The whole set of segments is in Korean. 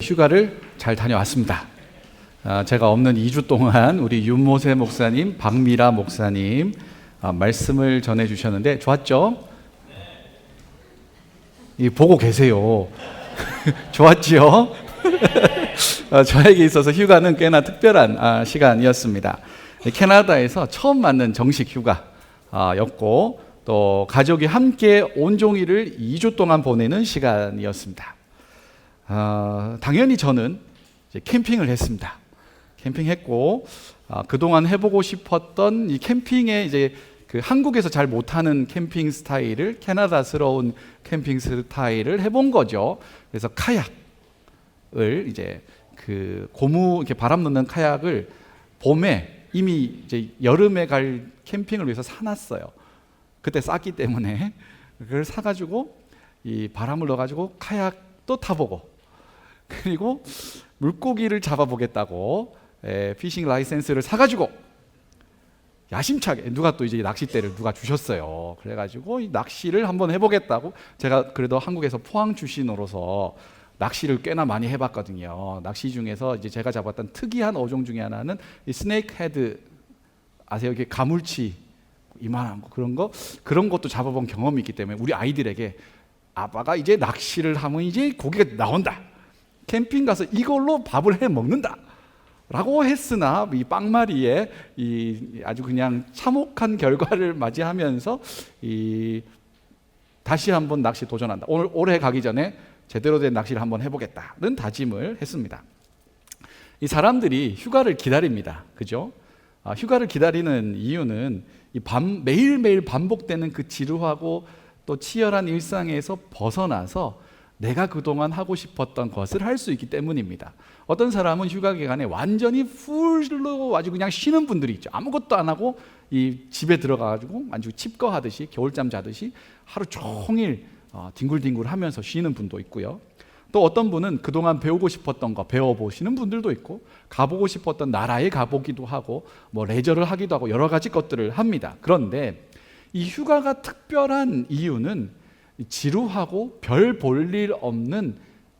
휴가를 잘 다녀왔습니다. 제가 없는 2주 동안 우리 윤모세 목사님, 박미라 목사님 말씀을 전해주셨는데 좋았죠? 보고 계세요. 좋았죠? 저에게 있어서 휴가는 꽤나 특별한 시간이었습니다. 캐나다에서 처음 맞는 정식 휴가였고 또 가족이 함께 온종일을 2주 동안 보내는 시간이었습니다. 당연히 저는 이제 캠핑을 했습니다. 캠핑했고 그동안 해보고 싶었던 이 캠핑의 이제 그 한국에서 잘 못하는 캠핑 스타일을 캐나다스러운 캠핑 스타일을 해본 거죠. 그래서 카약을 이제 그 고무 이렇게 바람 넣는 카약을 봄에 이미 이제 여름에 갈 캠핑을 위해서 사놨어요. 그때 쌌기 때문에 그걸 사가지고 이 바람을 넣어가지고 카약도 타보고 그리고 물고기를 잡아보겠다고 피싱 라이센스를 사가지고 야심차게 누가 또 이제 낚싯대를 누가 주셨어요. 그래가지고 이 낚시를 한번 해보겠다고 제가 그래도 한국에서 포항 출신으로서 낚시를 꽤나 많이 해봤거든요. 낚시 중에서 이제 제가 잡았던 특이한 어종 중에 하나는 이 스네이크 헤드 아세요? 이게 가물치 이만한 거 그런 것도 잡아본 경험이 있기 때문에 우리 아이들에게 아빠가 이제 낚시를 하면 이제 고기가 나온다. 캠핑 가서 이걸로 밥을 해 먹는다. 라고 했으나 이 빵마리에 이 아주 그냥 참혹한 결과를 맞이하면서 다시 한번 낚시 도전한다. 올해 가기 전에 제대로 된 낚시를 한번 해보겠다는 다짐을 했습니다. 이 사람들이 휴가를 기다립니다. 그죠? 휴가를 기다리는 이유는 매일매일 반복되는 그 지루하고 또 치열한 일상에서 벗어나서 내가 그동안 하고 싶었던 것을 할 수 있기 때문입니다. 어떤 사람은 휴가 기간에 완전히 풀로 아주 그냥 쉬는 분들이 있죠. 아무것도 안 하고 이 집에 들어가가지고 아주 칩거하듯이 겨울잠 자듯이 하루 종일 뒹굴뒹굴 하면서 쉬는 분도 있고요. 또 어떤 분은 그동안 배우고 싶었던 거 배워보시는 분들도 있고 가보고 싶었던 나라에 가보기도 하고 뭐 레저를 하기도 하고 여러 가지 것들을 합니다. 그런데 이 휴가가 특별한 이유는 지루하고 별 볼 일 없는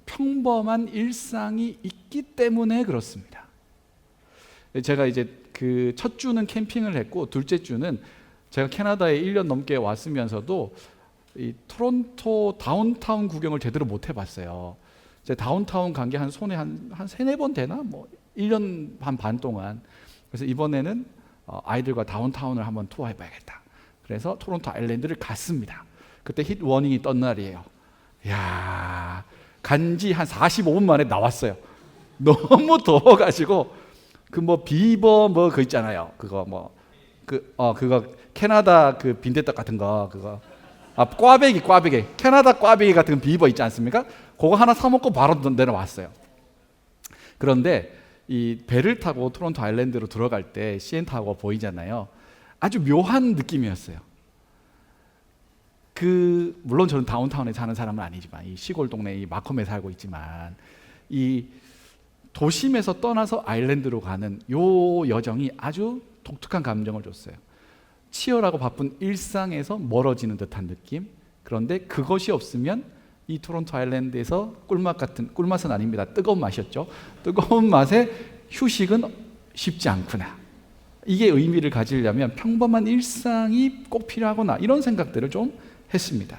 평범한 일상이 있기 때문에 그렇습니다. 제가 이제 그 첫 주는 캠핑을 했고 둘째 주는 제가 캐나다에 1년 넘게 왔으면서도 이 토론토 다운타운 구경을 제대로 못 해봤어요. 제가 다운타운 간 게 손에 한 3-4번 되나? 뭐 1년 반 동안. 그래서 이번에는 아이들과 다운타운을 한번 투어해봐야겠다. 그래서 토론토 아일랜드를 갔습니다. 그때 힛 워닝이 떴 날이에요. 이야, 간지 한 45분 만에 나왔어요. 너무 더워가지고 그 뭐 비버 뭐 그 있잖아요. 그거 캐나다 그 빈대떡 같은 거 그거 꽈배기 캐나다 꽈배기 같은 비버 있지 않습니까? 그거 하나 사 먹고 바로 내려왔어요. 그런데 이 배를 타고 토론토 아일랜드로 들어갈 때 CN 타워가 보이잖아요. 아주 묘한 느낌이었어요. 물론 저는 다운타운에 사는 사람은 아니지만 이 시골 동네 이 마컴에 살고 있지만 이 도심에서 떠나서 아일랜드로 가는 요 여정이 아주 독특한 감정을 줬어요. 치열하고 바쁜 일상에서 멀어지는 듯한 느낌. 그런데 그것이 없으면 이 토론토 아일랜드에서 꿀맛은 아닙니다. 뜨거운 맛이었죠. 뜨거운 맛에 휴식은 쉽지 않구나. 이게 의미를 가지려면 평범한 일상이 꼭 필요하구나. 이런 생각들을 좀 했습니다.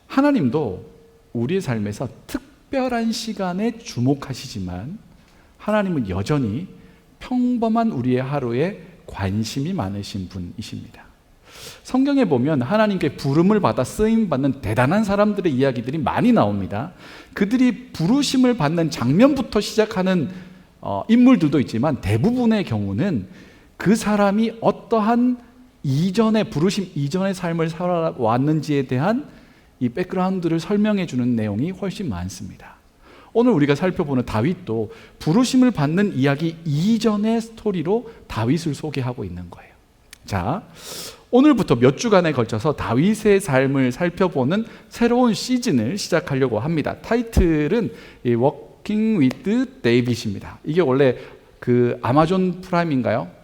하나님도 우리의 삶에서 특별한 시간에 주목하시지만 하나님은 여전히 평범한 우리의 하루에 관심이 많으신 분이십니다. 성경에 보면 하나님께 부름을 받아 쓰임받는 대단한 사람들의 이야기들이 많이 나옵니다. 그들이 부르심을 받는 장면부터 시작하는 인물들도 있지만 대부분의 경우는 그 사람이 어떠한 부르심 이전의 삶을 살아왔는지에 대한 이 백그라운드를 설명해 주는 내용이 훨씬 많습니다. 오늘 우리가 살펴보는 다윗도 부르심을 받는 이야기 이전의 스토리로 다윗을 소개하고 있는 거예요. 자, 오늘부터 몇 주간에 걸쳐서 다윗의 삶을 살펴보는 새로운 시즌을 시작하려고 합니다. 타이틀은 Walking with David입니다. 이게 원래 그 아마존 프라임인가요?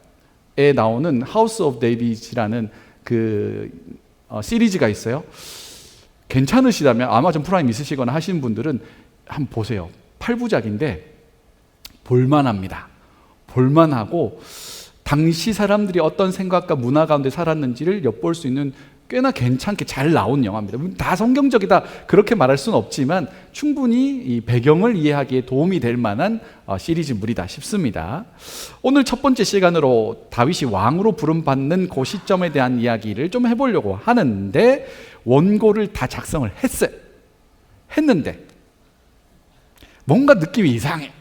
에 나오는 하우스 오브 데이빗이라는 그 시리즈가 있어요. 괜찮으시다면 아마존 프라임 있으시거나 하시는 분들은 한번 보세요. 8부작인데 볼만합니다. 볼만하고 당시 사람들이 어떤 생각과 문화 가운데 살았는지를 엿볼 수 있는 꽤나 괜찮게 잘 나온 영화입니다. 다 성경적이다 그렇게 말할 수는 없지만 충분히 이 배경을 이해하기에 도움이 될 만한 시리즈물이다 싶습니다. 오늘 첫 번째 시간으로 다윗이 왕으로 부름받는 그 시점에 대한 이야기를 좀 해보려고 하는데, 원고를 다 작성을 했는데 뭔가 느낌이 이상해.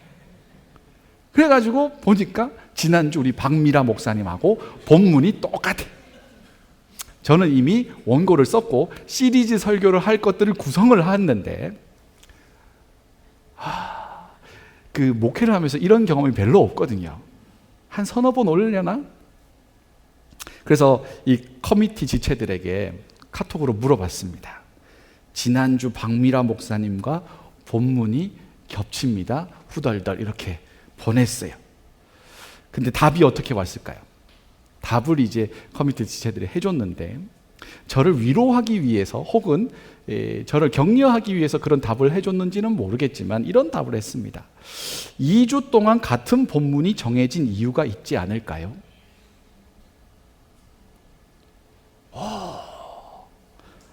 그래가지고 보니까 지난주 우리 박미라 목사님하고 본문이 똑같아. 저는 이미 원고를 썼고 시리즈 설교를 할 것들을 구성을 했는데 그 목회를 하면서 이런 경험이 별로 없거든요. 한 서너 번 올려나? 그래서 이 커미티 지체들에게 카톡으로 물어봤습니다. 지난주 박미라 목사님과 본문이 겹칩니다. 후덜덜 이렇게 보냈어요. 근데 답이 어떻게 왔을까요? 답을 이제 커미티 지체들이 해줬는데, 저를 위로하기 위해서 혹은 저를 격려하기 위해서 그런 답을 해줬는지는 모르겠지만 이런 답을 했습니다. 2주 동안 같은 본문이 정해진 이유가 있지 않을까요?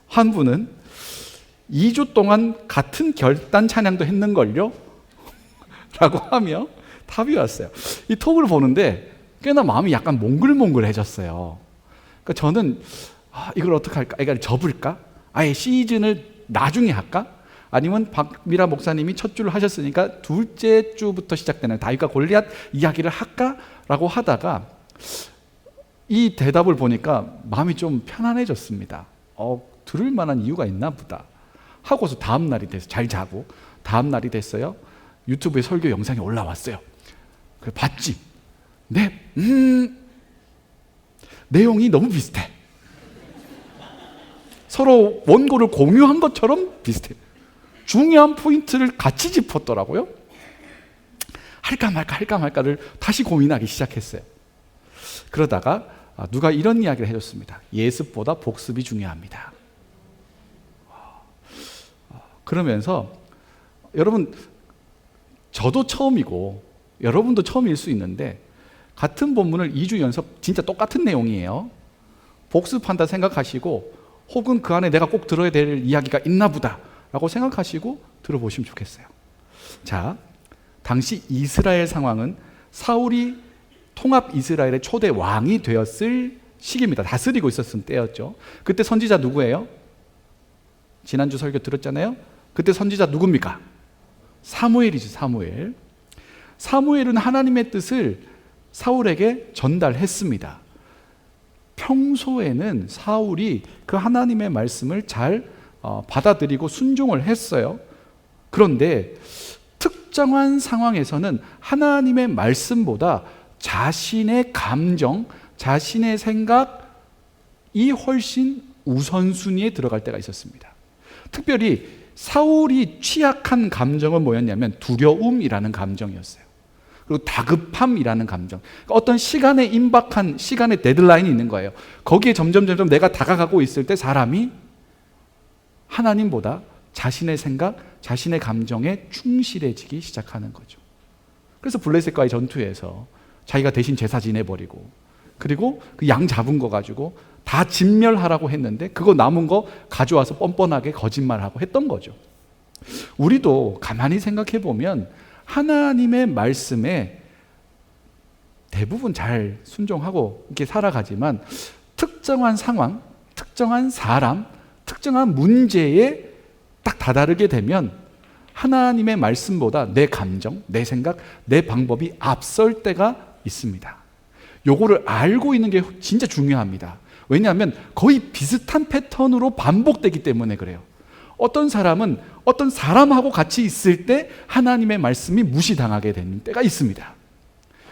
한 분은 2주 동안 같은 결단 찬양도 했는걸요? 라고 하며 답이 왔어요. 이 톡을 보는데 꽤나 마음이 약간 몽글몽글해졌어요. 그러니까 저는 이걸 어떻게 할까? 이걸 접을까? 아예 시즌을 나중에 할까? 아니면 박미라 목사님이 첫 주를 하셨으니까 둘째 주부터 시작되는 다윗과 골리앗 이야기를 할까? 라고 하다가 이 대답을 보니까 마음이 좀 편안해졌습니다. 들을 만한 이유가 있나 보다 하고서 다음 날이 됐어요. 잘 자고 다음 날이 됐어요. 유튜브에 설교 영상이 올라왔어요. 그래서 봤지. 네, 내용이 너무 비슷해. 서로 원고를 공유한 것처럼 비슷해. 중요한 포인트를 같이 짚었더라고요. 할까 말까를 다시 고민하기 시작했어요. 그러다가 누가 이런 이야기를 해줬습니다. 예습보다 복습이 중요합니다. 그러면서 여러분, 저도 처음이고 여러분도 처음일 수 있는데 같은 본문을 2주 연속 진짜 똑같은 내용이에요. 복습한다 생각하시고 혹은 그 안에 내가 꼭 들어야 될 이야기가 있나 보다 라고 생각하시고 들어보시면 좋겠어요. 자, 당시 이스라엘 상황은 사울이 통합 이스라엘의 초대 왕이 되었을 시기입니다. 다스리고 있었을 때였죠. 그때 선지자 누구예요? 지난주 설교 들었잖아요. 그때 선지자 누굽니까? 사무엘이죠. 사무엘은 하나님의 뜻을 사울에게 전달했습니다. 평소에는 사울이 그 하나님의 말씀을 잘 받아들이고 순종을 했어요. 그런데 특정한 상황에서는 하나님의 말씀보다 자신의 감정, 자신의 생각이 훨씬 우선순위에 들어갈 때가 있었습니다. 특별히 사울이 취약한 감정은 뭐였냐면 두려움이라는 감정이었어요. 그리고 다급함이라는 감정. 그러니까 어떤 시간에 임박한 시간의 데드라인이 있는 거예요. 거기에 점점 내가 다가가고 있을 때 사람이 하나님보다 자신의 생각, 자신의 감정에 충실해지기 시작하는 거죠. 그래서 블레셋과의 전투에서 자기가 대신 제사 지내버리고, 그리고 그 양 잡은 거 가지고 다 진멸하라고 했는데 그거 남은 거 가져와서 뻔뻔하게 거짓말하고 했던 거죠. 우리도 가만히 생각해 보면 하나님의 말씀에 대부분 잘 순종하고 이렇게 살아가지만 특정한 상황, 특정한 사람, 특정한 문제에 딱 다다르게 되면 하나님의 말씀보다 내 감정, 내 생각, 내 방법이 앞설 때가 있습니다. 요거를 알고 있는 게 진짜 중요합니다. 왜냐하면 거의 비슷한 패턴으로 반복되기 때문에 그래요. 어떤 사람은 어떤 사람하고 같이 있을 때 하나님의 말씀이 무시당하게 되는 때가 있습니다.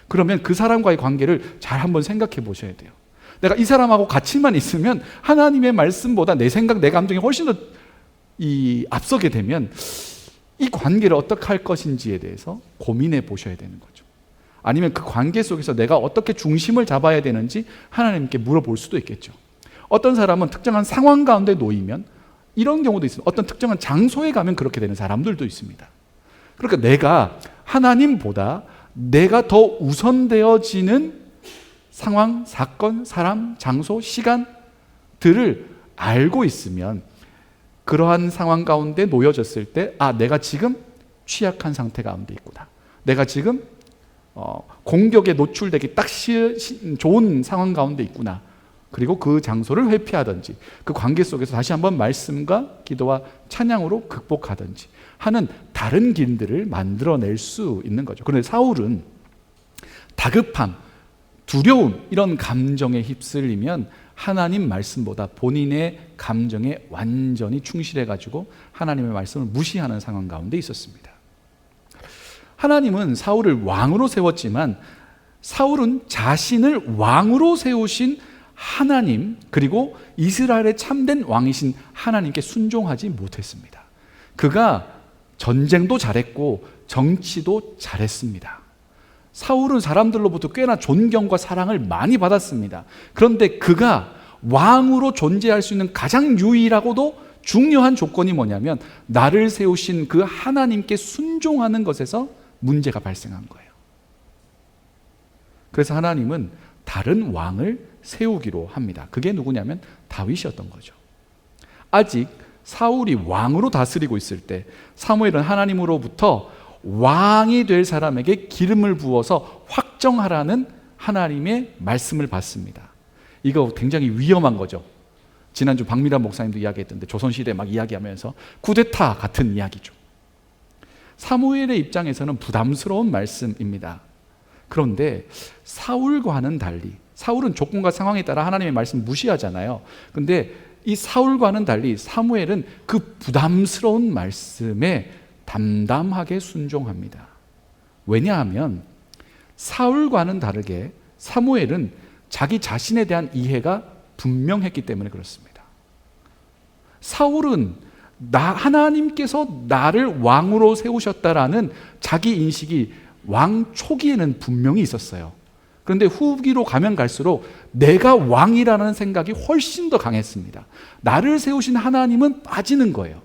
그러면 그 사람과의 관계를 잘 한번 생각해 보셔야 돼요. 내가 이 사람하고 같이만 있으면 하나님의 말씀보다 내 생각, 내 감정이 훨씬 더 앞서게 되면 이 관계를 어떻게 할 것인지에 대해서 고민해 보셔야 되는 거죠. 아니면 그 관계 속에서 내가 어떻게 중심을 잡아야 되는지 하나님께 물어볼 수도 있겠죠. 어떤 사람은 특정한 상황 가운데 놓이면 이런 경우도 있습니다. 어떤 특정한 장소에 가면 그렇게 되는 사람들도 있습니다. 그러니까 내가 하나님보다 내가 더 우선되어지는 상황, 사건, 사람, 장소, 시간들을 알고 있으면 그러한 상황 가운데 놓여졌을 때 내가 지금 취약한 상태 가운데 있구나. 내가 지금 공격에 노출되기 딱 좋은 상황 가운데 있구나. 그리고 그 장소를 회피하든지 그 관계 속에서 다시 한번 말씀과 기도와 찬양으로 극복하든지 하는 다른 길들을 만들어낼 수 있는 거죠. 그런데 사울은 다급함, 두려움 이런 감정에 휩쓸리면 하나님 말씀보다 본인의 감정에 완전히 충실해가지고 하나님의 말씀을 무시하는 상황 가운데 있었습니다. 하나님은 사울을 왕으로 세웠지만 사울은 자신을 왕으로 세우신 하나님 그리고 이스라엘의 참된 왕이신 하나님께 순종하지 못했습니다. 그가 전쟁도 잘했고 정치도 잘했습니다. 사울은 사람들로부터 꽤나 존경과 사랑을 많이 받았습니다. 그런데 그가 왕으로 존재할 수 있는 가장 유일하고도 중요한 조건이 뭐냐면 나를 세우신 그 하나님께 순종하는 것에서 문제가 발생한 거예요. 그래서 하나님은 다른 왕을 세우기로 합니다. 그게 누구냐면 다윗이었던 거죠. 아직 사울이 왕으로 다스리고 있을 때 사무엘은 하나님으로부터 왕이 될 사람에게 기름을 부어서 확정하라는 하나님의 말씀을 받습니다. 이거 굉장히 위험한 거죠. 지난주 박미란 목사님도 이야기했던데 조선시대 막 이야기하면서 쿠데타 같은 이야기죠. 사무엘의 입장에서는 부담스러운 말씀입니다. 그런데 사울과는 달리 사울은 조건과 상황에 따라 하나님의 말씀 무시하잖아요. 근데 이 사울과는 달리 사무엘은 그 부담스러운 말씀에 담담하게 순종합니다. 왜냐하면 사울과는 다르게 사무엘은 자기 자신에 대한 이해가 분명했기 때문에 그렇습니다. 사울은 하나님께서 나를 왕으로 세우셨다라는 자기 인식이 왕 초기에는 분명히 있었어요. 그런데 후기로 가면 갈수록 내가 왕이라는 생각이 훨씬 더 강했습니다. 나를 세우신 하나님은 빠지는 거예요.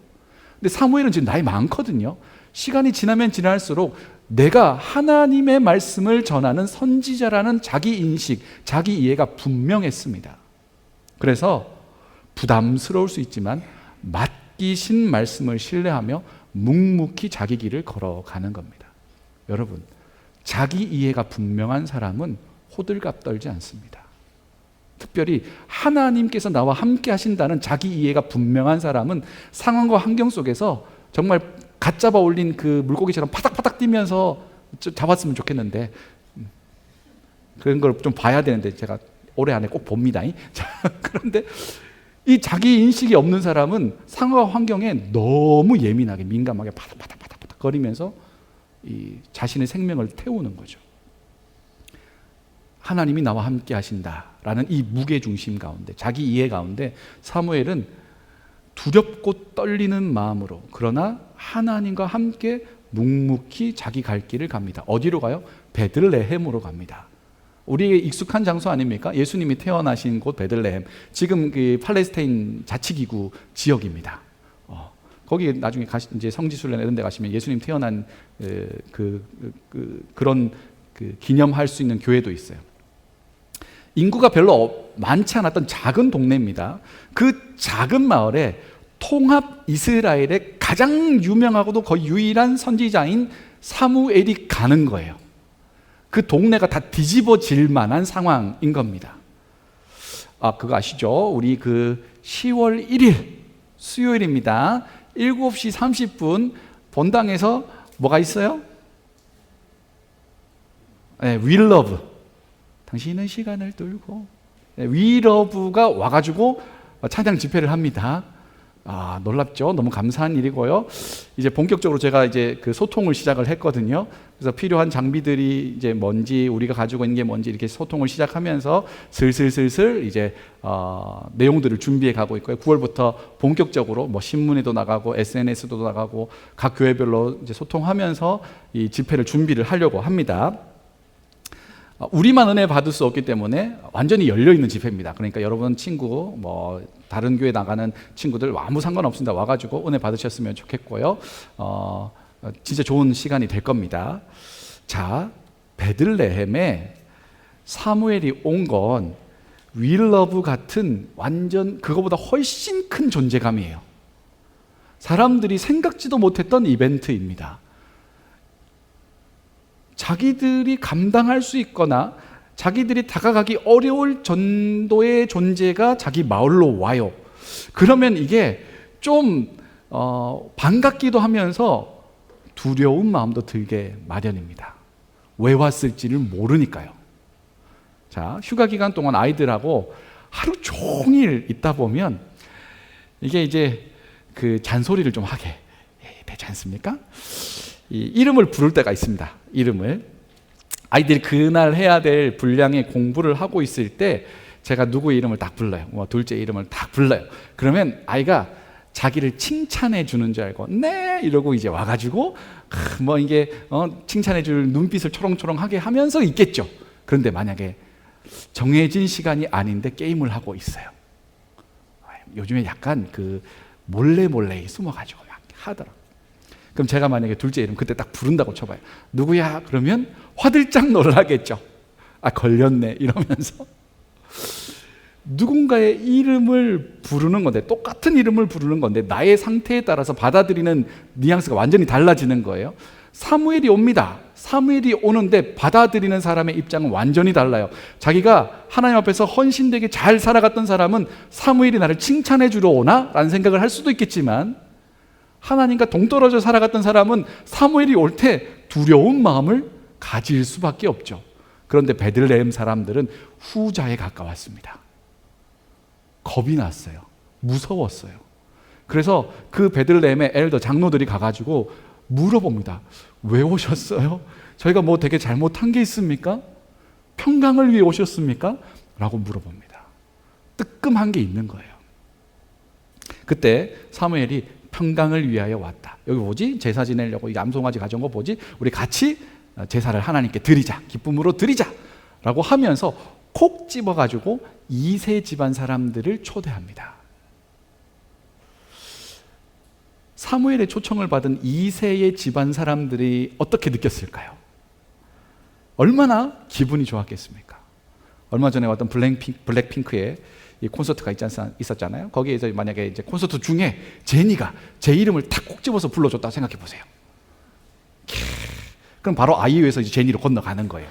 근데 사무엘은 지금 나이 많거든요. 시간이 지나면 지날수록 내가 하나님의 말씀을 전하는 선지자라는 자기 인식, 자기 이해가 분명했습니다. 그래서 부담스러울 수 있지만 맡기신 말씀을 신뢰하며 묵묵히 자기 길을 걸어가는 겁니다. 여러분, 자기 이해가 분명한 사람은 호들갑 떨지 않습니다. 특별히 하나님께서 나와 함께 하신다는 자기 이해가 분명한 사람은 상황과 환경 속에서 정말 갓 잡아 올린 그 물고기처럼 파닥파닥 뛰면서 잡았으면 좋겠는데 그런 걸 좀 봐야 되는데 제가 올해 안에 꼭 봅니다. 그런데 이 자기 인식이 없는 사람은 상황과 환경에 너무 예민하게 민감하게 파닥파닥 거리면서 이 자신의 생명을 태우는 거죠. 하나님이 나와 함께 하신다라는 이 무게중심 가운데 자기 이해 가운데 사무엘은 두렵고 떨리는 마음으로 그러나 하나님과 함께 묵묵히 자기 갈 길을 갑니다. 어디로 가요? 베들레헴으로 갑니다. 우리에게 익숙한 장소 아닙니까? 예수님이 태어나신 곳 베들레헴. 지금 그 팔레스타인 자치기구 지역입니다. 거기 나중에 이제 성지순례 이런 데 가시면 예수님 태어난 그런 기념할 수 있는 교회도 있어요. 인구가 별로 많지 않았던 작은 동네입니다. 그 작은 마을에 통합 이스라엘의 가장 유명하고도 거의 유일한 선지자인 사무엘이 가는 거예요. 그 동네가 다 뒤집어질 만한 상황인 겁니다. 그거 아시죠? 우리 10월 1일 수요일입니다. 7시 30분 본당에서 뭐가 있어요? 네, We Love. 당신은 시간을 뚫고 We Love가 와가지고 찬양 집회를 합니다. 놀랍죠? 너무 감사한 일이고요. 이제 본격적으로 제가 이제 그 소통을 시작을 했거든요. 그래서 필요한 장비들이 이제 뭔지, 우리가 가지고 있는 게 뭔지 이렇게 소통을 시작하면서 슬슬 이제 내용들을 준비해 가고 있고요. 9월부터 본격적으로 뭐 신문에도 나가고 SNS도 나가고 각 교회별로 이제 소통하면서 이 집회를 준비를 하려고 합니다. 우리만 은혜 받을 수 없기 때문에 완전히 열려있는 집회입니다. 그러니까 여러분 친구 뭐 다른 교회 나가는 친구들 아무 상관없습니다. 와가지고 은혜 받으셨으면 좋겠고요. 진짜 좋은 시간이 될 겁니다. 자, 베들레헴에 사무엘이 온 건 윌러브 같은 완전 그거보다 훨씬 큰 존재감이에요. 사람들이 생각지도 못했던 이벤트입니다. 자기들이 감당할 수 있거나 자기들이 다가가기 어려울 정도의 존재가 자기 마을로 와요. 그러면 이게 좀 반갑기도 하면서 두려운 마음도 들게 마련입니다. 왜 왔을지를 모르니까요. 자, 휴가 기간 동안 아이들하고 하루 종일 있다 보면 이게 이제 그 잔소리를 좀 하게 되지 않습니까? 이름을 부를 때가 있습니다. 이름을. 아이들이 그날 해야 될 분량의 공부를 하고 있을 때 제가 누구 이름을 딱 불러요. 둘째 이름을 딱 불러요. 그러면 아이가 자기를 칭찬해 주는 줄 알고 네 이러고 이제 와가지고 뭐 이게 칭찬해 줄 눈빛을 초롱초롱하게 하면서 있겠죠. 그런데 만약에 정해진 시간이 아닌데 게임을 하고 있어요. 요즘에 약간 그 몰래 숨어가지고 막 하더라고요. 그럼 제가 만약에 둘째 이름 그때 딱 부른다고 쳐봐요. 누구야? 그러면 화들짝 놀라겠죠. 아, 걸렸네 이러면서. 누군가의 이름을 부르는 건데, 똑같은 이름을 부르는 건데 나의 상태에 따라서 받아들이는 뉘앙스가 완전히 달라지는 거예요. 사무엘이 옵니다. 사무엘이 오는데 받아들이는 사람의 입장은 완전히 달라요. 자기가 하나님 앞에서 헌신되게 잘 살아갔던 사람은 사무엘이 나를 칭찬해 주러 오나? 라는 생각을 할 수도 있겠지만, 하나님과 동떨어져 살아갔던 사람은 사무엘이 올 때 두려운 마음을 가질 수밖에 없죠. 그런데 베들레헴 사람들은 후자에 가까웠습니다. 겁이 났어요. 무서웠어요. 그래서 그 베들레헴의 엘더 장로들이 가가지고 물어봅니다. 왜 오셨어요? 저희가 뭐 되게 잘못한 게 있습니까? 평강을 위해 오셨습니까? 라고 물어봅니다. 뜨끔한 게 있는 거예요. 그때 사무엘이 평강을 위하여 왔다. 여기 뭐지? 제사 지내려고 이 암송아지 가져온 거 뭐지? 우리 같이 제사를 하나님께 드리자. 기쁨으로 드리자. 라고 하면서 콕 집어가지고 2세 집안 사람들을 초대합니다. 사무엘의 초청을 받은 2세의 집안 사람들이 어떻게 느꼈을까요? 얼마나 기분이 좋았겠습니까? 얼마 전에 왔던 블랙핑크의 이 콘서트가 있었잖아요. 거기에서 만약에 이제 콘서트 중에 제니가 제 이름을 탁 콕 집어서 불러줬다고 생각해 보세요. 그럼 바로 아이유에서 이제 제니로 건너가는 거예요.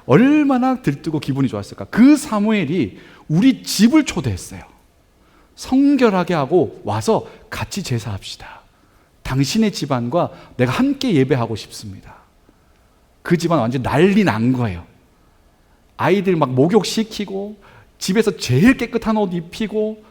얼마나 들뜨고 기분이 좋았을까? 그 사무엘이 우리 집을 초대했어요. 성결하게 하고 와서 같이 제사합시다. 당신의 집안과 내가 함께 예배하고 싶습니다. 그 집안 완전 난리 난 거예요. 아이들 막 목욕시키고 집에서 제일 깨끗한 옷 입히고.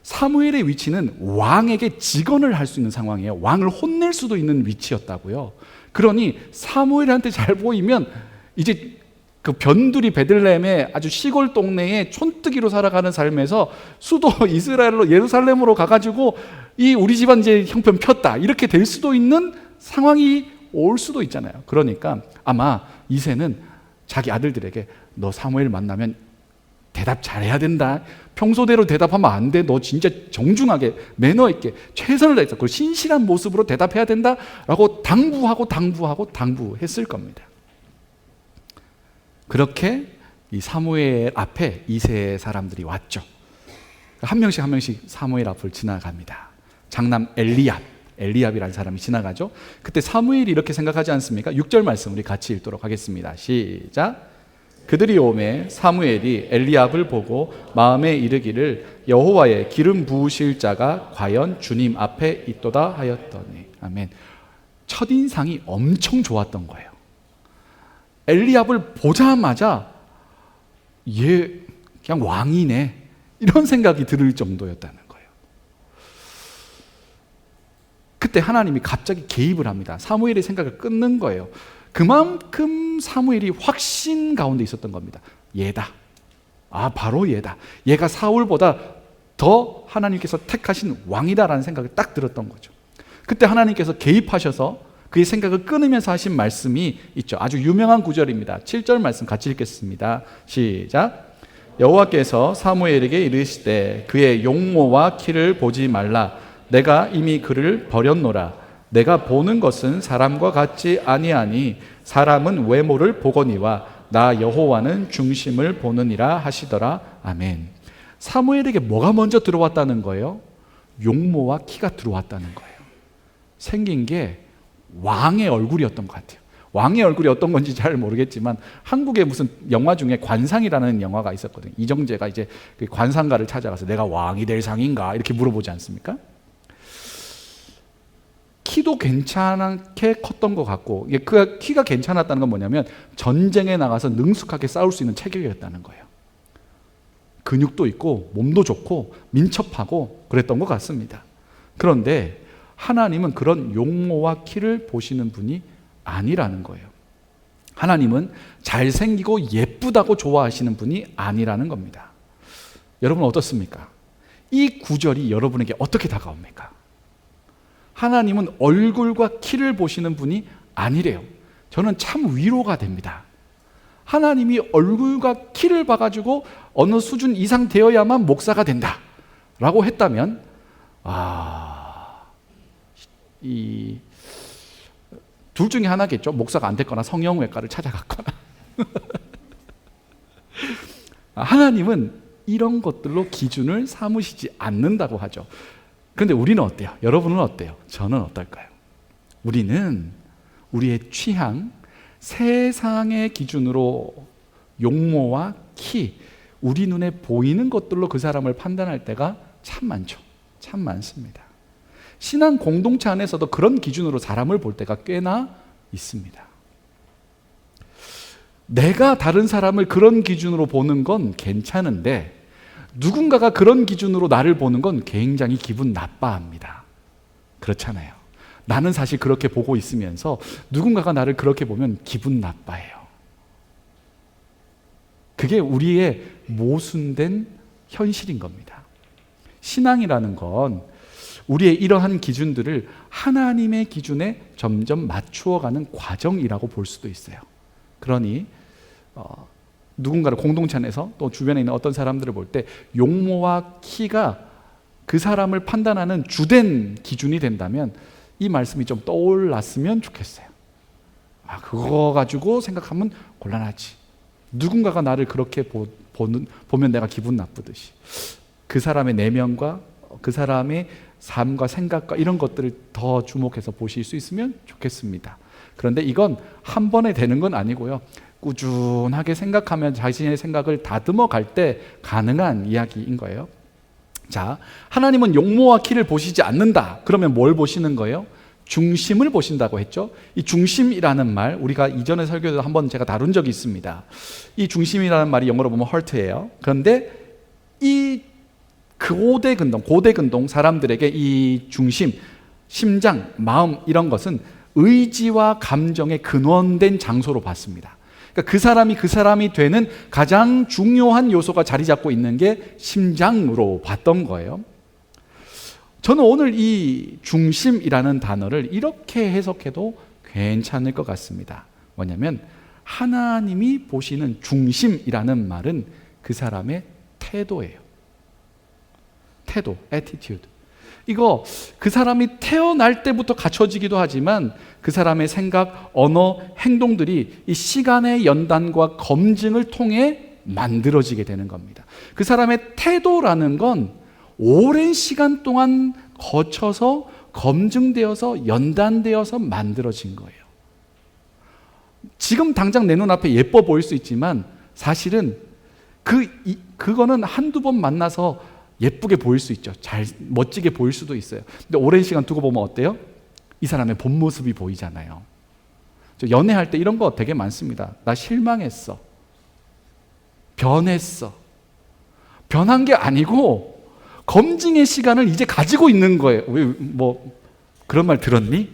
사무엘의 위치는 왕에게 직언을 할 수 있는 상황이에요. 왕을 혼낼 수도 있는 위치였다고요. 그러니 사무엘한테 잘 보이면 이제 그 변두리 베들레헴의 아주 시골 동네에 촌뜨기로 살아가는 삶에서 수도 이스라엘로 예루살렘으로 가가지고 이 우리 집안 이제 형편 폈다 이렇게 될 수도 있는 상황이 올 수도 있잖아요. 그러니까 아마 이새는 자기 아들들에게 너 사무엘 만나면 대답 잘해야 된다. 평소대로 대답하면 안 돼. 너 진짜 정중하게 매너 있게 최선을 다해서 그 신실한 모습으로 대답해야 된다라고 당부했을 겁니다. 그렇게 이 사무엘 앞에 2세 사람들이 왔죠. 한 명씩 사무엘 앞을 지나갑니다. 장남 엘리압이라는 사람이 지나가죠. 그때 사무엘이 이렇게 생각하지 않습니까? 6절 말씀 우리 같이 읽도록 하겠습니다. 시작. 그들이 오매 사무엘이 엘리압을 보고 마음에 이르기를 여호와의 기름 부으실 자가 과연 주님 앞에 있도다 하였더니. 아멘. 첫인상이 엄청 좋았던 거예요. 엘리압을 보자마자 얘 그냥 왕이네 이런 생각이 들 정도였다는 거예요. 그때 하나님이 갑자기 개입을 합니다. 사무엘의 생각을 끊는 거예요. 그만큼 사무엘이 확신 가운데 있었던 겁니다. 얘다. 아, 바로 얘다. 얘가 사울보다 더 하나님께서 택하신 왕이다라는 생각이 딱 들었던 거죠. 그때 하나님께서 개입하셔서 그의 생각을 끊으면서 하신 말씀이 있죠. 아주 유명한 구절입니다. 7절 말씀 같이 읽겠습니다. 시작. 여호와께서 사무엘에게 이르시되 그의 용모와 키를 보지 말라. 내가 이미 그를 버렸노라. 내가 보는 것은 사람과 같지 아니하니 사람은 외모를 보거니와 나 여호와는 중심을 보느니라 하시더라. 아멘. 사무엘에게 뭐가 먼저 들어왔다는 거예요? 용모와 키가 들어왔다는 거예요. 생긴 게 왕의 얼굴이었던 것 같아요. 왕의 얼굴이 어떤 건지 잘 모르겠지만 한국의 무슨 영화 중에 관상이라는 영화가 있었거든요. 이정재가 이제 그 관상가를 찾아가서 내가 왕이 될 상인가 이렇게 물어보지 않습니까? 키도 괜찮게 컸던 것 같고, 그 키가 괜찮았다는 건 뭐냐면 전쟁에 나가서 능숙하게 싸울 수 있는 체격이었다는 거예요. 근육도 있고 몸도 좋고 민첩하고 그랬던 것 같습니다. 그런데 하나님은 그런 용모와 키를 보시는 분이 아니라는 거예요. 하나님은 잘생기고 예쁘다고 좋아하시는 분이 아니라는 겁니다. 여러분 어떻습니까? 이 구절이 여러분에게 어떻게 다가옵니까? 하나님은 얼굴과 키를 보시는 분이 아니래요. 저는 참 위로가 됩니다. 하나님이 얼굴과 키를 봐가지고 어느 수준 이상 되어야만 목사가 된다 라고 했다면 이 둘 중에 하나겠죠. 목사가 안 됐거나 성형외과를 찾아갔거나. 하나님은 이런 것들로 기준을 삼으시지 않는다고 하죠. 그런데 우리는 어때요? 여러분은 어때요? 저는 어떨까요? 우리는 우리의 취향, 세상의 기준으로 용모와 키, 우리 눈에 보이는 것들로 그 사람을 판단할 때가 참 많죠. 참 많습니다. 신앙 공동체 안에서도 그런 기준으로 사람을 볼 때가 꽤나 있습니다. 내가 다른 사람을 그런 기준으로 보는 건 괜찮은데 누군가가 그런 기준으로 나를 보는 건 굉장히 기분 나빠합니다. 그렇잖아요. 나는 사실 그렇게 보고 있으면서 누군가가 나를 그렇게 보면 기분 나빠해요. 그게 우리의 모순된 현실인 겁니다. 신앙이라는 건 우리의 이러한 기준들을 하나님의 기준에 점점 맞추어가는 과정이라고 볼 수도 있어요. 그러니 누군가를 공동체 안에서 또 주변에 있는 어떤 사람들을 볼 때 용모와 키가 그 사람을 판단하는 주된 기준이 된다면 이 말씀이 좀 떠올랐으면 좋겠어요. 그거 가지고 생각하면 곤란하지. 누군가가 나를 그렇게 보면 내가 기분 나쁘듯이 그 사람의 내면과 그 사람의 삶과 생각과 이런 것들을 더 주목해서 보실 수 있으면 좋겠습니다. 그런데 이건 한 번에 되는 건 아니고요. 꾸준하게 생각하면 자신의 생각을 다듬어 갈 때 가능한 이야기인 거예요. 자, 하나님은 용모와 키를 보시지 않는다. 그러면 뭘 보시는 거예요? 중심을 보신다고 했죠. 이 중심이라는 말 우리가 이전에 설교에도 한번 제가 다룬 적이 있습니다. 이 중심이라는 말이 영어로 보면 heart예요. 그런데 이 고대 근동 사람들에게 이 중심, 심장, 마음 이런 것은 의지와 감정의 근원된 장소로 봤습니다. 그러니까 그 사람이 되는 가장 중요한 요소가 자리 잡고 있는 게 심장으로 봤던 거예요. 저는 오늘 이 중심이라는 단어를 이렇게 해석해도 괜찮을 것 같습니다. 뭐냐면 하나님이 보시는 중심이라는 말은 그 사람의 태도예요. 태도, attitude. 이거 그 사람이 태어날 때부터 갖춰지기도 하지만 그 사람의 생각, 언어, 행동들이 이 시간의 연단과 검증을 통해 만들어지게 되는 겁니다. 그 사람의 태도라는 건 오랜 시간 동안 거쳐서 검증되어서 연단되어서 만들어진 거예요. 지금 당장 내 눈앞에 예뻐 보일 수 있지만 사실은 그거는 한두 번 만나서 예쁘게 보일 수 있죠. 잘 멋지게 보일 수도 있어요. 근데 오랜 시간 두고 보면 어때요? 이 사람의 본 모습이 보이잖아요. 저 연애할 때 이런 거 되게 많습니다. 나 실망했어. 변했어. 변한 게 아니고 검증의 시간을 이제 가지고 있는 거예요. 왜 그런 말 들었니?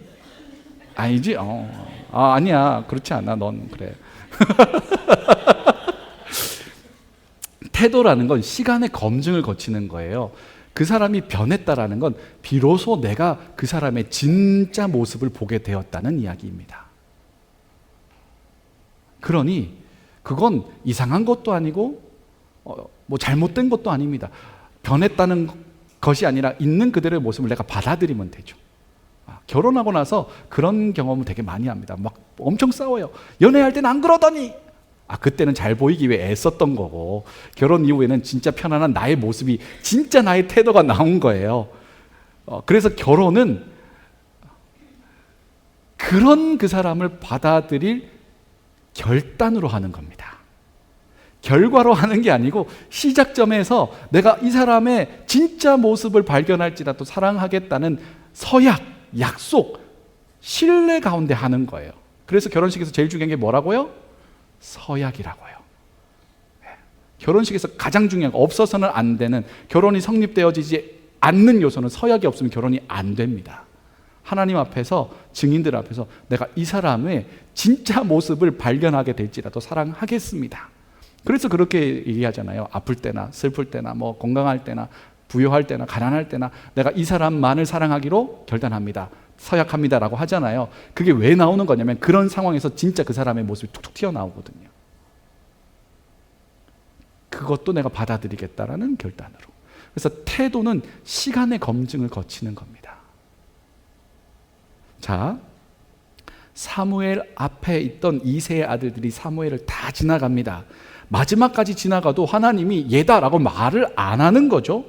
아니지? 아니야. 그렇지 않아. 넌 그래. 태도라는 건 시간의 검증을 거치는 거예요. 그 사람이 변했다라는 건 비로소 내가 그 사람의 진짜 모습을 보게 되었다는 이야기입니다. 그러니 그건 이상한 것도 아니고 잘못된 것도 아닙니다. 변했다는 것이 아니라 있는 그대로의 모습을 내가 받아들이면 되죠. 결혼하고 나서 그런 경험을 되게 많이 합니다. 막 엄청 싸워요. 연애할 때는 안 그러더니. 그때는 잘 보이기 위해 애썼던 거고, 결혼 이후에는 진짜 편안한 나의 모습이, 진짜 나의 태도가 나온 거예요. 그래서 결혼은 그런 그 사람을 받아들일 결단으로 하는 겁니다. 결과로 하는 게 아니고 시작점에서 내가 이 사람의 진짜 모습을 발견할지라도 사랑하겠다는 서약, 약속, 신뢰 가운데 하는 거예요. 그래서 결혼식에서 제일 중요한 게 뭐라고요? 서약이라고요. 결혼식에서 가장 중요한 거, 없어서는 안 되는, 결혼이 성립되어지지 않는 요소는 서약이 없으면 결혼이 안 됩니다. 하나님 앞에서, 증인들 앞에서 내가 이 사람의 진짜 모습을 발견하게 될지라도 사랑하겠습니다. 그래서 그렇게 얘기하잖아요. 아플 때나 슬플 때나 뭐 건강할 때나 부유할 때나 가난할 때나 내가 이 사람만을 사랑하기로 결단합니다, 서약합니다라고 하잖아요. 그게 왜 나오는 거냐면 그런 상황에서 진짜 그 사람의 모습이 툭툭 튀어나오거든요. 그것도 내가 받아들이겠다라는 결단으로. 그래서 태도는 시간의 검증을 거치는 겁니다. 자, 사무엘 앞에 있던 이새의 아들들이 사무엘을 다 지나갑니다. 마지막까지 지나가도 하나님이 얘다라고 말을 안 하는 거죠.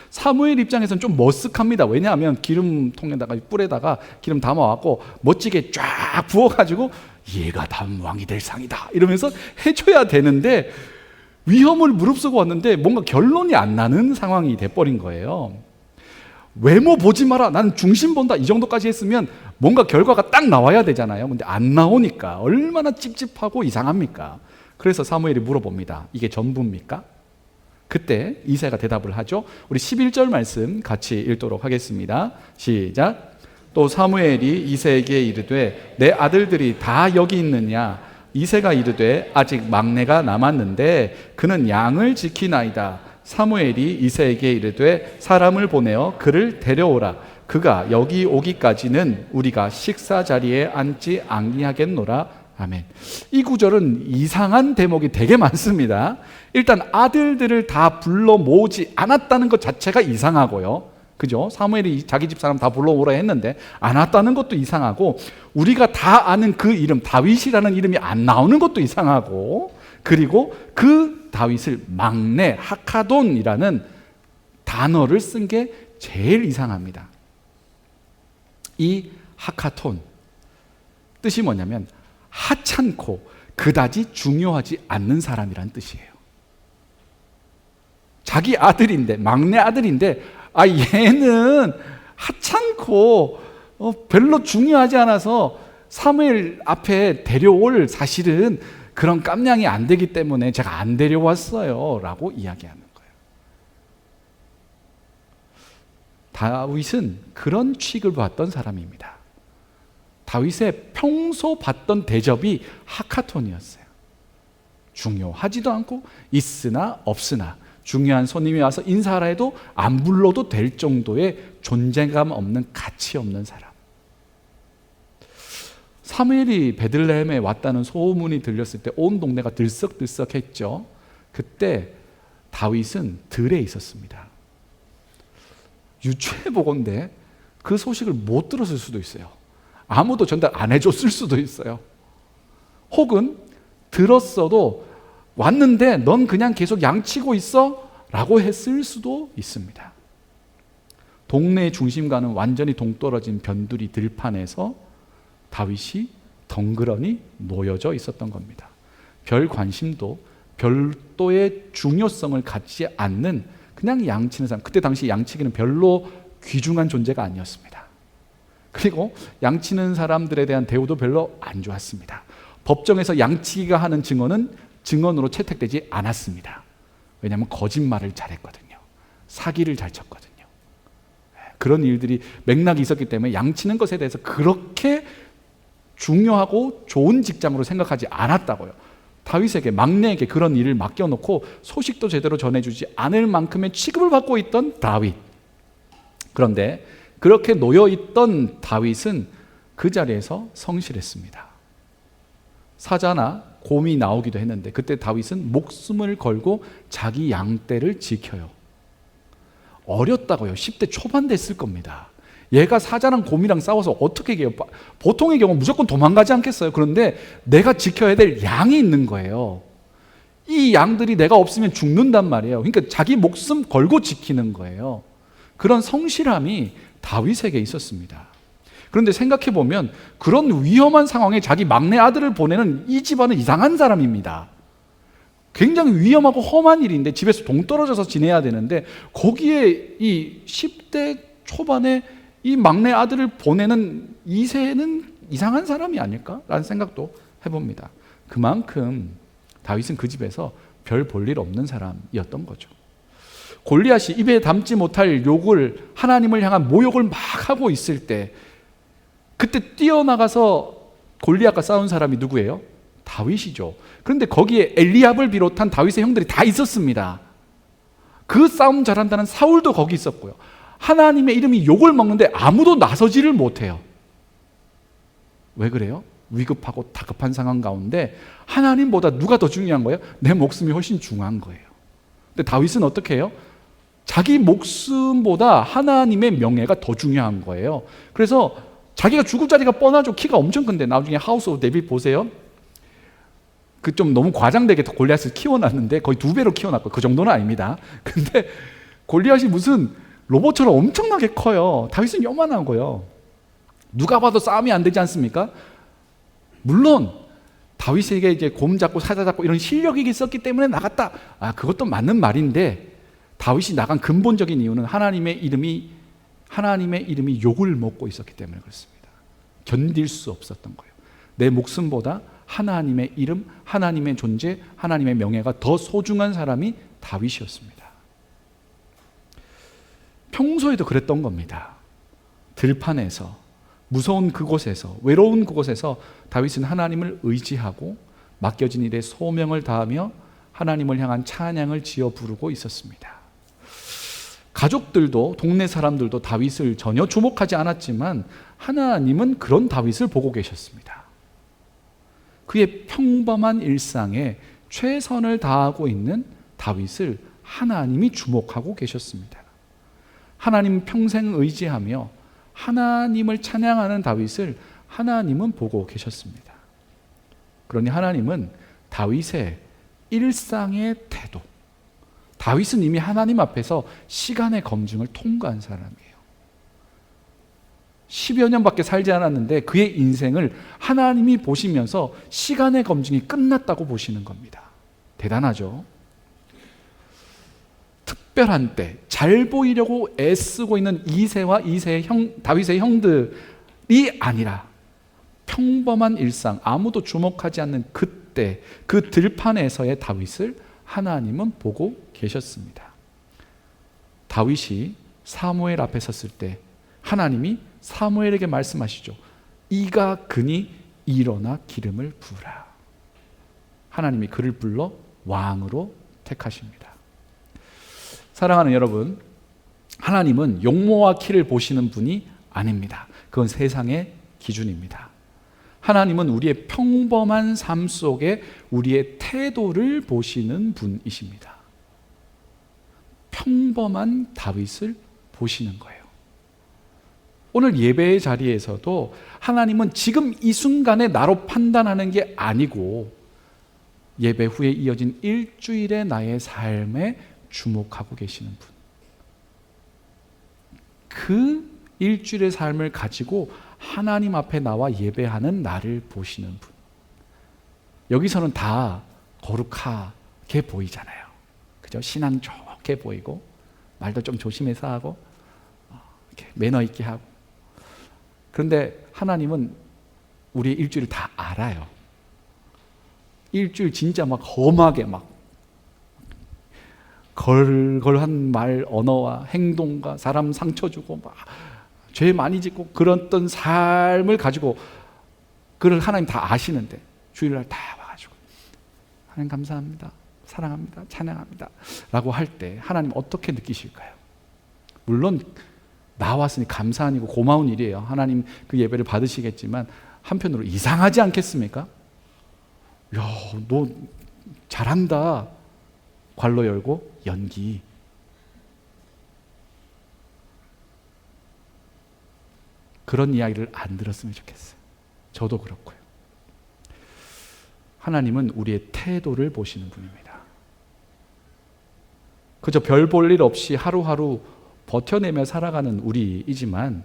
사무엘 입장에서는 좀 머쓱합니다. 왜냐하면 기름통에다가 뿔에다가 기름 담아왔고 멋지게 쫙 부어가지고 얘가 다음 왕이 될 상이다 이러면서 해줘야 되는데 위험을 무릅쓰고 왔는데 뭔가 결론이 안 나는 상황이 돼버린 거예요. 외모 보지 마라, 나는 중심 본다, 이 정도까지 했으면 뭔가 결과가 딱 나와야 되잖아요. 근데 안 나오니까 얼마나 찝찝하고 이상합니까? 그래서 사무엘이 물어봅니다. 이게 전부입니까? 그때 이새가 대답을 하죠. 우리 11절 말씀 같이 읽도록 하겠습니다. 시작. 또 사무엘이 이새에게 이르되 내 아들들이 다 여기 있느냐? 이새가 이르되 아직 막내가 남았는데 그는 양을 지키나이다. 사무엘이 이새에게 이르되 사람을 보내어 그를 데려오라. 그가 여기 오기까지는 우리가 식사 자리에 앉지 아니하겠노라. 아멘. 이 구절은 이상한 대목이 되게 많습니다. 일단 아들들을 다 불러 모으지 않았다는 것 자체가 이상하고요. 그죠? 사무엘이 자기 집 사람 다 불러오라 했는데 안 왔다는 것도 이상하고, 우리가 다 아는 그 이름 다윗이라는 이름이 안 나오는 것도 이상하고, 그리고 그 다윗을 막내 하카돈이라는 단어를 쓴 게 제일 이상합니다. 이 하카톤 뜻이 뭐냐면 하찮고 그다지 중요하지 않는 사람이란 뜻이에요. 자기 아들인데, 막내 아들인데 얘는 하찮고 별로 중요하지 않아서 사무엘 앞에 데려올, 사실은 그런 깜냥이 안 되기 때문에 제가 안 데려왔어요 라고 이야기하는 거예요. 다윗은 그런 취급을 받던 사람입니다. 다윗의 평소 받던 대접이 하카톤이었어요. 중요하지도 않고 있으나 없으나, 중요한 손님이 와서 인사하라 해도 안 불러도 될 정도의 존재감 없는, 가치 없는 사람. 사무엘이 베들레헴에 왔다는 소문이 들렸을 때 온 동네가 들썩들썩했죠. 그때 다윗은 들에 있었습니다. 유추해 보건대 그 소식을 못 들었을 수도 있어요. 아무도 전달 안 해줬을 수도 있어요. 혹은 들었어도 왔는데 넌 그냥 계속 양치고 있어? 라고 했을 수도 있습니다. 동네의 중심과는 완전히 동떨어진 변두리 들판에서 다윗이 덩그러니 놓여져 있었던 겁니다. 별 관심도 별도의 중요성을 갖지 않는 그냥 양치는 사람. 그때 당시 양치기는 별로 귀중한 존재가 아니었습니다. 그리고 양치는 사람들에 대한 대우도 별로 안 좋았습니다. 법정에서 양치기가 하는 증언으로 채택되지 않았습니다. 왜냐하면 거짓말을 잘했거든요. 사기를 잘 쳤거든요. 그런 일들이 맥락이 있었기 때문에 양치는 것에 대해서 그렇게 중요하고 좋은 직장으로 생각하지 않았다고요. 다윗에게, 막내에게 그런 일을 맡겨놓고 소식도 제대로 전해주지 않을 만큼의 취급을 받고 있던 다윗. 그런데 그렇게 놓여있던 다윗은 그 자리에서 성실했습니다. 사자나 곰이 나오기도 했는데 그때 다윗은 목숨을 걸고 자기 양떼를 지켜요. 어렸다고요. 10대 초반 됐을 겁니다. 얘가 사자랑 곰이랑 싸워서 어떻게 이겨요? 보통의 경우 무조건 도망가지 않겠어요? 그런데 내가 지켜야 될 양이 있는 거예요. 이 양들이 내가 없으면 죽는단 말이에요. 그러니까 자기 목숨 걸고 지키는 거예요. 그런 성실함이 다윗에게 있었습니다. 그런데 생각해 보면 그런 위험한 상황에 자기 막내 아들을 보내는 이 집안은 이상한 사람입니다. 굉장히 위험하고 험한 일인데 집에서 동떨어져서 지내야 되는데 거기에 이 10대 초반에 이 막내 아들을 보내는 이세는 이상한 사람이 아닐까라는 생각도 해봅니다. 그만큼 다윗은 그 집에서 별 볼 일 없는 사람이었던 거죠. 골리앗이 입에 담지 못할 욕을, 하나님을 향한 모욕을 막 하고 있을 때 그때 뛰어나가서 골리앗과 싸운 사람이 누구예요? 다윗이죠. 그런데 거기에 엘리압을 비롯한 다윗의 형들이 다 있었습니다. 그 싸움 잘한다는 사울도 거기 있었고요. 하나님의 이름이 욕을 먹는데 아무도 나서지를 못해요. 왜 그래요? 위급하고 다급한 상황 가운데 하나님보다 누가 더 중요한 거예요? 내 목숨이 훨씬 중요한 거예요. 근데 다윗은 어떻게 해요? 자기 목숨보다 하나님의 명예가 더 중요한 거예요. 그래서 자기가 죽을 자리가 뻔하죠. 키가 엄청 큰데 나중에 하우스 오브 데빗 보세요. 그 좀 너무 과장되게 골리앗을 키워놨는데 거의 2배로 키워놨고 그 정도는 아닙니다. 근데 골리앗이 무슨 로봇처럼 엄청나게 커요. 다윗은 요만하고요. 누가 봐도 싸움이 안 되지 않습니까? 물론 다윗에게 이제 곰 잡고 사자 잡고 이런 실력이 있었기 때문에 나갔다. 그것도 맞는 말인데 다윗이 나간 근본적인 이유는 하나님의 이름이 욕을 먹고 있었기 때문에 그렇습니다. 견딜 수 없었던 거예요. 내 목숨보다 하나님의 이름, 하나님의 존재, 하나님의 명예가 더 소중한 사람이 다윗이었습니다. 평소에도 그랬던 겁니다. 들판에서, 무서운 그곳에서, 외로운 그곳에서 다윗은 하나님을 의지하고 맡겨진 일에 소명을 다하며 하나님을 향한 찬양을 지어 부르고 있었습니다. 가족들도 동네 사람들도 다윗을 전혀 주목하지 않았지만 하나님은 그런 다윗을 보고 계셨습니다. 그의 평범한 일상에 최선을 다하고 있는 다윗을 하나님이 주목하고 계셨습니다. 하나님 평생 의지하며 하나님을 찬양하는 다윗을 하나님은 보고 계셨습니다. 그러니 하나님은 다윗의 일상의 태도, 다윗은 이미 하나님 앞에서 시간의 검증을 통과한 사람이에요. 10여 년밖에 살지 않았는데 그의 인생을 하나님이 보시면서 시간의 검증이 끝났다고 보시는 겁니다. 대단하죠? 특별한 때, 잘 보이려고 애쓰고 있는 이새와 다윗의 형들이 아니라 평범한 일상, 아무도 주목하지 않는 그때, 그 들판에서의 다윗을 하나님은 보고 계셨습니다. 다윗이 사무엘 앞에 섰을 때 하나님이 사무엘에게 말씀하시죠. 이가 그니 일어나 기름을 부으라. 하나님이 그를 불러 왕으로 택하십니다. 사랑하는 여러분, 하나님은 용모와 키를 보시는 분이 아닙니다. 그건 세상의 기준입니다. 하나님은 우리의 평범한 삶 속에 우리의 태도를 보시는 분이십니다. 평범한 다윗을 보시는 거예요. 오늘 예배의 자리에서도 하나님은 지금 이 순간에 나로 판단하는 게 아니고 예배 후에 이어진 일주일의 나의 삶에 주목하고 계시는 분. 그 일주일의 삶을 가지고 하나님 앞에 나와 예배하는 나를 보시는 분. 여기서는 다 거룩하게 보이잖아요. 그죠? 신앙 좋게 보이고 말도 좀 조심해서 하고 이렇게 매너 있게 하고. 그런데 하나님은 우리의 일주일을 다 알아요. 일주일 진짜 막 험하게 막 걸걸한 말, 언어와 행동과 사람 상처 주고 막 죄 많이 짓고 그랬던 삶을 가지고 그걸 하나님 다 아시는데 주일날 다 와가지고 하나님 감사합니다, 사랑합니다, 찬양합니다 라고 할 때 하나님 어떻게 느끼실까요? 물론 나왔으니 감사한 이고 고마운 일이에요. 하나님 그 예배를 받으시겠지만 한편으로 이상하지 않겠습니까? 야, 너 잘한다. 괄호 열고 연기. 그런 이야기를 안 들었으면 좋겠어요. 저도 그렇고요. 하나님은 우리의 태도를 보시는 분입니다. 그저 별 볼 일 없이 하루하루 버텨내며 살아가는 우리이지만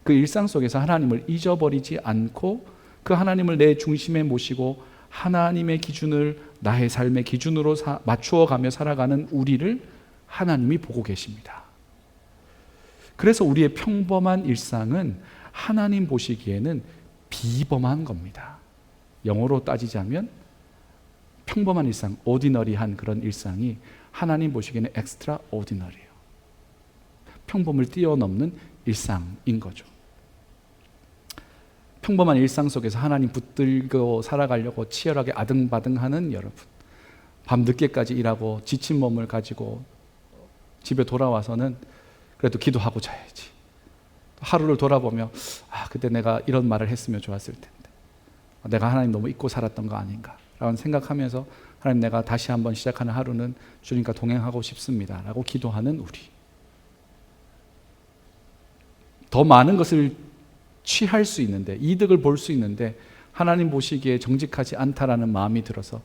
그 일상 속에서 하나님을 잊어버리지 않고 그 하나님을 내 중심에 모시고 하나님의 기준을 나의 삶의 기준으로 맞추어 가며 살아가는 우리를 하나님이 보고 계십니다. 그래서 우리의 평범한 일상은 하나님 보시기에는 비범한 겁니다. 영어로 따지자면 평범한 일상, ordinary한 그런 일상이 하나님 보시기에는 extraordinary예요. 평범을 뛰어넘는 일상인 거죠. 평범한 일상 속에서 하나님 붙들고 살아가려고 치열하게 아등바등하는 여러분, 밤 늦게까지 일하고 지친 몸을 가지고 집에 돌아와서는 그래도 기도하고 자야지. 하루를 돌아보며 그때 내가 이런 말을 했으면 좋았을 텐데, 내가 하나님 너무 잊고 살았던 거 아닌가 라고 생각하면서 하나님, 내가 다시 한번 시작하는 하루는 주님과 동행하고 싶습니다 라고 기도하는 우리. 더 많은 것을 취할 수 있는데, 이득을 볼 수 있는데 하나님 보시기에 정직하지 않다라는 마음이 들어서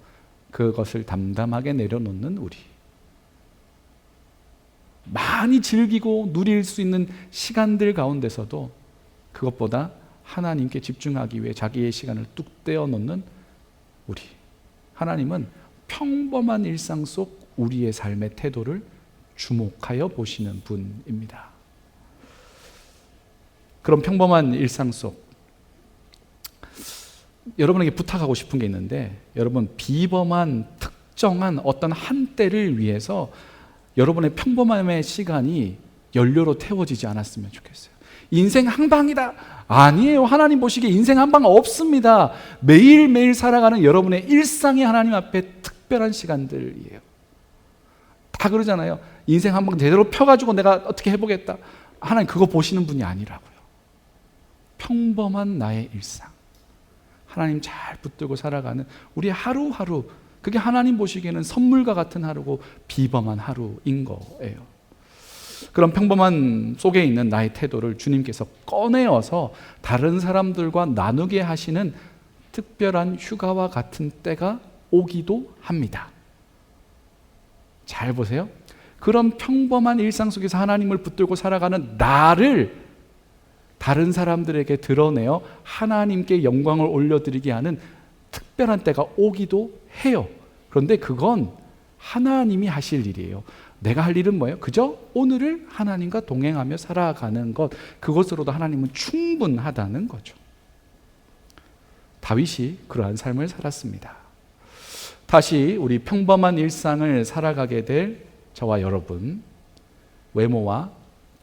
그것을 담담하게 내려놓는 우리. 많이 즐기고 누릴 수 있는 시간들 가운데서도 그것보다 하나님께 집중하기 위해 자기의 시간을 뚝 떼어 놓는 우리. 하나님은 평범한 일상 속 우리의 삶의 태도를 주목하여 보시는 분입니다. 그런 평범한 일상 속 여러분에게 부탁하고 싶은 게 있는데, 여러분 비범한 특정한 어떤 한때를 위해서 여러분의 평범함의 시간이 연료로 태워지지 않았으면 좋겠어요. 인생 한방이다. 아니에요. 하나님 보시기에 인생 한방 없습니다. 매일매일 살아가는 여러분의 일상이 하나님 앞에 특별한 시간들이에요. 다 그러잖아요. 인생 한방 제대로 펴가지고 내가 어떻게 해보겠다. 하나님 그거 보시는 분이 아니라고요. 평범한 나의 일상, 하나님 잘 붙들고 살아가는 우리 하루하루, 그게 하나님 보시기에는 선물과 같은 하루고 비범한 하루인 거예요. 그런 평범한 속에 있는 나의 태도를 주님께서 꺼내어서 다른 사람들과 나누게 하시는 특별한 휴가와 같은 때가 오기도 합니다. 잘 보세요. 그런 평범한 일상 속에서 하나님을 붙들고 살아가는 나를 다른 사람들에게 드러내어 하나님께 영광을 올려드리게 하는 특별한 때가 오기도 해요. 그런데 그건 하나님이 하실 일이에요. 내가 할 일은 뭐예요? 그저 오늘을 하나님과 동행하며 살아가는 것, 그것으로도 하나님은 충분하다는 거죠. 다윗이 그러한 삶을 살았습니다. 다시 우리 평범한 일상을 살아가게 될 저와 여러분, 외모와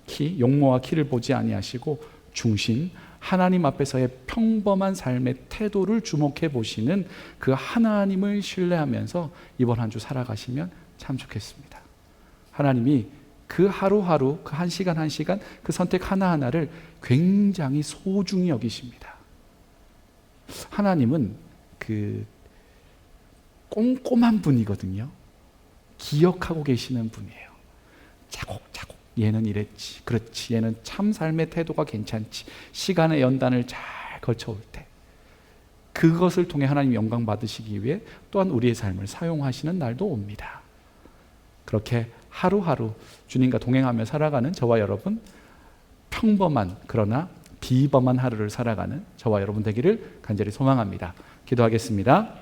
키, 용모와 키를 보지 아니하시고 중심, 하나님 앞에서의 평범한 삶의 태도를 주목해 보시는 그 하나님을 신뢰하면서 이번 한 주 살아가시면 참 좋겠습니다. 하나님이 그 하루하루, 그 한 시간 한 시간, 그 선택 하나하나를 굉장히 소중히 여기십니다. 하나님은 그 꼼꼼한 분이거든요. 기억하고 계시는 분이에요. 차곡차곡 얘는 이랬지, 그렇지, 얘는 참 삶의 태도가 괜찮지, 시간의 연단을 잘 거쳐올 때 그것을 통해 하나님 영광 받으시기 위해 또한 우리의 삶을 사용하시는 날도 옵니다. 그렇게 하루하루 주님과 동행하며 살아가는 저와 여러분, 평범한 그러나 비범한 하루를 살아가는 저와 여러분 되기를 간절히 소망합니다. 기도하겠습니다.